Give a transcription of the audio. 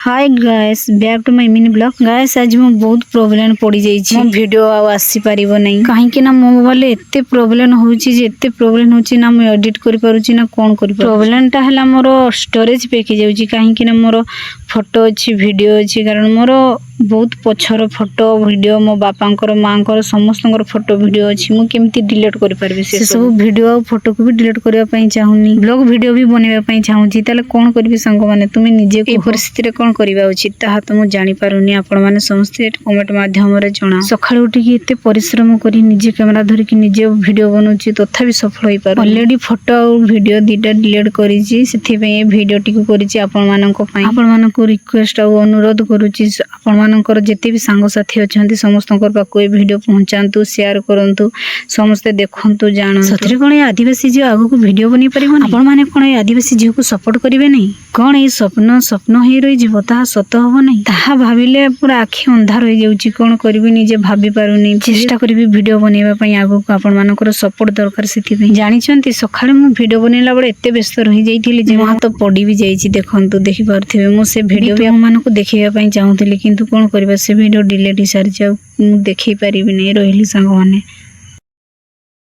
Hi guys back to my mini blog guys आज मु बहुत प्रॉब्लम पड़ी जाइछि मो वीडियो आसी परिबो नहीं काहे कि ना मो मोबाइल एते प्रॉब्लम होउछि जे एते प्रॉब्लम होउछि ना मु एडिट करि पारुछि ना कोन करि प्रॉब्लम ता हला मोर स्टोरेज पेकी जाउछि काहे कि ना मोर फोटो अछि वीडियो अछि कारण मोर बहुत पछर फोटो वीडियो मो बापांकर मांकर समस्तंकर फोटो वीडियो अछि मु केमती डिलीट करि परबे से सब वीडियो फोटो को भी डिलीट करिया पई चाहुनी ब्लॉग वीडियो भी बनेबा पई चाहुछि ताले कोन करबी संग माने तुमे निजे ए परिस्थिति रे कोन करिबा उचित ताहा तो मु जानि पारुनी आपण माने समस्त कमेंट माध्यम रे जणा सखाळु उठी कि एते परिश्रम करी निजे कैमरा धरि कि निजे वीडियो बनउछि तथापि सफल होई पारु ऑलरेडी फोटो और वीडियो दिटा डिलीट करिछि सेथि पई ए वीडियो टिकु करिछि आपण मानक पई आपण मानक रिक्वेस्ट और अनुरोध करूछि आपण मानकर जेते भी सांग साथी अछंती समस्तंकर पाको ए वीडियो पहुंचांतु शेयर करंतु समस्त देखंतु जानंतु सतरे कोन ए आदिवासी जी आगु को वीडियो बनी परिबो नै आपण माने कोन ए आदिवासी जी को सपोर्ट करिवे नै कोन ए स्वप्न हे रही जीव ताहा सत हबो नै ताहा भाबिले पूरा आखि अंधार होई जाउची कोन करबी निजे भाबी पारुनी चेष्टा करबी वीडियो बनेबा पई आगु को आपण मानकर सपोर्ट दरकार सेति पई जानि छंती सखाळे मु वीडियो बनेला बडे एते व्यस्त रही जाईथिली जे हाथ पडी भी जाईची देखंतु देखि पारथिबे मु से वीडियो भी हम मानको देखिबा पई चाहुथिली किंतु कोन करबा से वीडियो डिलीट सारि जाउ देखि पारिबि नै रहिली संग माने।